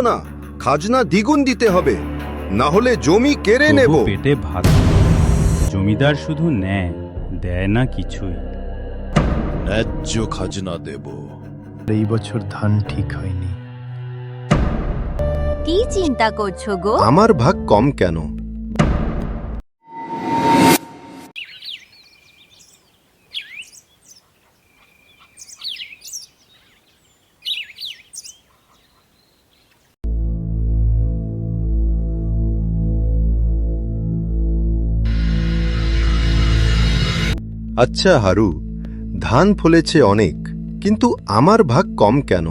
না, খাজনা দ্বিগুণ দিতে হবে, না হলে জমি কেড়ে নেব। তবু পেটে ভাত। জমিদার শুধু নেয়, দেয় না কিছুই। ন্যায্য খাজনা দেব। এই বছর ধান ঠিক হয়নি। কি চিন্তা করছো গো? আমার ভাগ কম কেন? আচ্ছা হারু, ধান ফলেছে অনেক, কিন্তু আমার ভাগ কম কেন?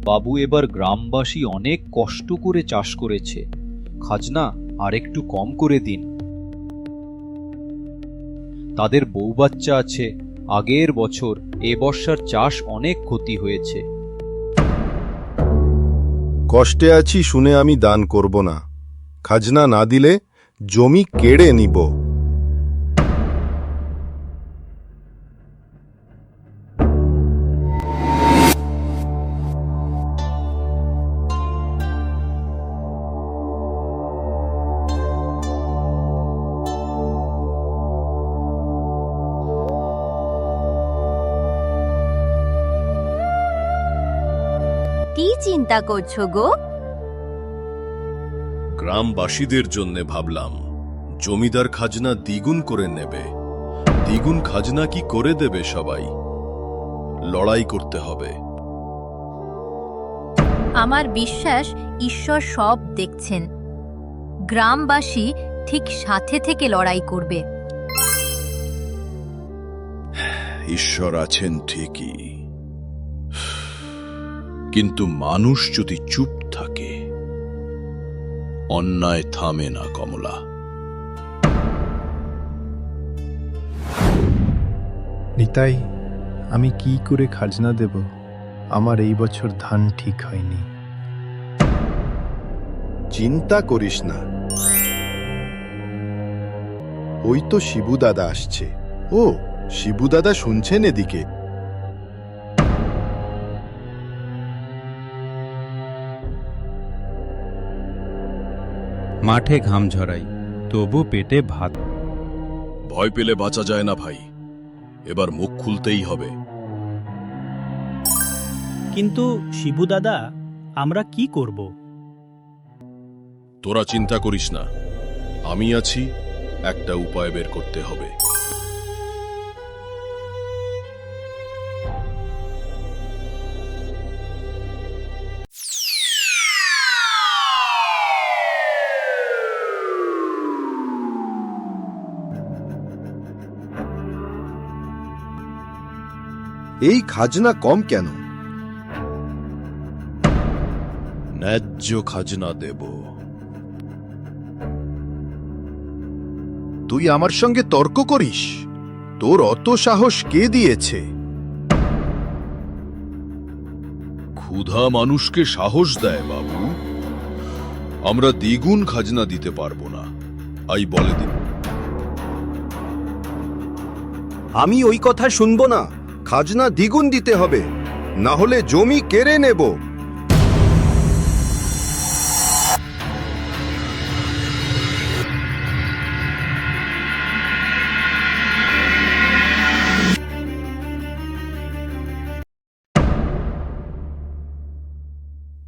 বাবু, এবার গ্রামবাসী অনেক কষ্ট করে চাষ করেছে, খাজনা আরেকটু কম করে দিন। তাদের বউ বাচ্চা আছে, আগের বছর এ বর্ষার চাষ অনেক ক্ষতি হয়েছে। কষ্টে আছি শুনে আমি দান করব না। খাজনা না দিলে জমি কেড়ে নিব। কি চিন্তা করছো গো? গ্রামবাসীদের জন্য ভাবলাম, জমিদার খাজনা দ্বিগুণ করে নেবে। দ্বিগুণ খাজনা কি করে দেবে সবাই? লড়াই করতে হবে। আমার বিশ্বাস ঈশ্বর সব দেখছেন। গ্রামবাসী ঠিক সাথে থেকে লড়াই করবে। ঈশ্বর আছেন ঠিকই, কিন্তু মানুষ যদি চুপ থাকে, অন্যায় থামে না কমলা। নিতাই, আমি কি করে খাজনা দেব? আমার এই বছর ধান ঠিক হয়নি। চিন্তা করিস না, ওই তো শিবু দাদা আসছে। ও, শিবু দাদা শুনছেন এদিকে? মাঠে ঘাম ঝরাই, তবু পেটে ভাত। ভয় পেলে বাঁচা যায় না ভাই, এবার মুখ খুলতেই হবে। কিন্তু শিবু দাদা, আমরা কি করব? তোরা চিন্তা করিস না, আমি আছি, একটা উপায় বের করতে হবে। এই খাজনা কম কেন? ন্যায্য খাজনা দেব। তুই আমার সঙ্গে তর্ক করিস? তোর অত সাহস কে দিয়েছে? ক্ষুধা মানুষকে সাহস দেয় বাবু। আমরা দ্বিগুণ খাজনা দিতে পারবো না, আই বলে দিন। আমি ওই কথা শুনবো না। খাজনা দ্বিগুণ দিতে হবে, না হলে জমি কেড়ে নেব।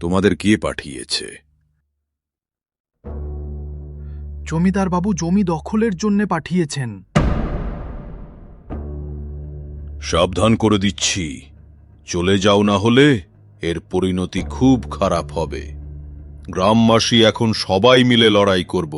তোমাদের কে পাঠিয়েছে? জমিদার বাবু জমি দখলের জন্য পাঠিয়েছেন। সাবধান করে দিচ্ছি, চলে যাও, না হলে এর পরিণতি খুব খারাপ হবে। গ্রামবাসী এখন সবাই মিলে লড়াই করব।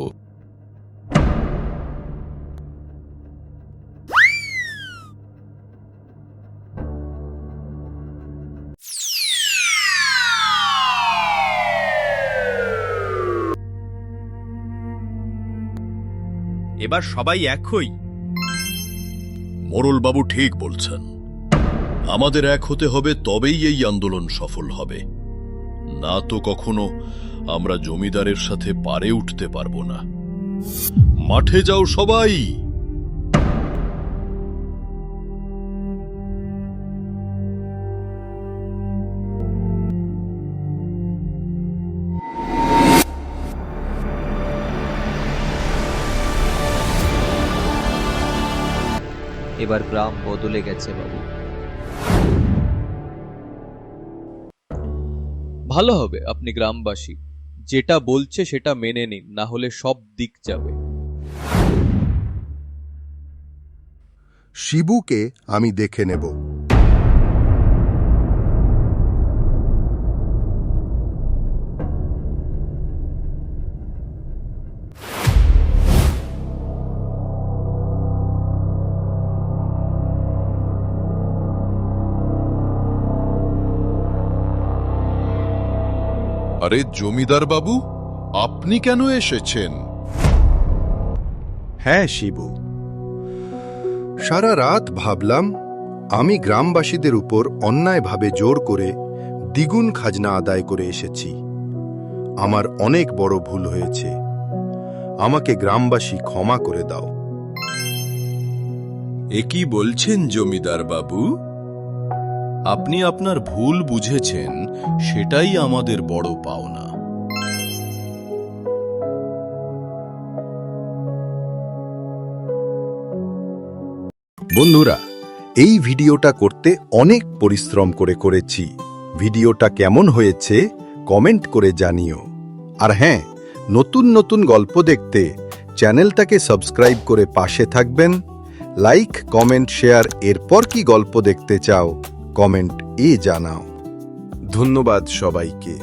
এবার সবাই এক হই। মোড়লবাবু ঠিক বলছেন, আমাদের এক হতে হবে, তবেই এই আন্দোলন সফল হবে। না তো কখনো আমরা জমিদারের সাথে পারে উঠতে পারবো না। মাঠে যাও সবাই। এবার গ্রাম বদলে গেছে বাবু। ভালো হবে আপনি গ্রামবাসী, যেটা বলছে সেটা মেনে নিন, না হলে সব দিক যাবে। শিবুকে আমি দেখে নেব। আরে জমিদার বাবু, আপনি কেন এসেছেন? হ্যাঁ শিবু, সারা রাত ভাবলাম আমি গ্রামবাসীদের উপর অন্যায়ভাবে জোর করে দ্বিগুণ খাজনা আদায় করে এসেছি। আমার অনেক বড় ভুল হয়েছে, আমাকে গ্রামবাসী ক্ষমা করে দাও। এ কি বলছেন জমিদার বাবু? আপনি আপনার ভুল বুঝেছেন, সেটাই আমাদের বড় পাওনা। বন্ধুরা, এই ভিডিওটা করতে অনেক পরিশ্রম করেছি। ভিডিওটা কেমন হয়েছে কমেন্ট করে জানিও। আর হ্যাঁ, নতুন নতুন গল্প দেখতে চ্যানেলটাকে সাবস্ক্রাইব করে পাশে থাকবেন। Like, comment, share. এরপর কি গল্প দেখতে চাও কমেন্ট জানাও। ধন্যবাদ সবাইকে।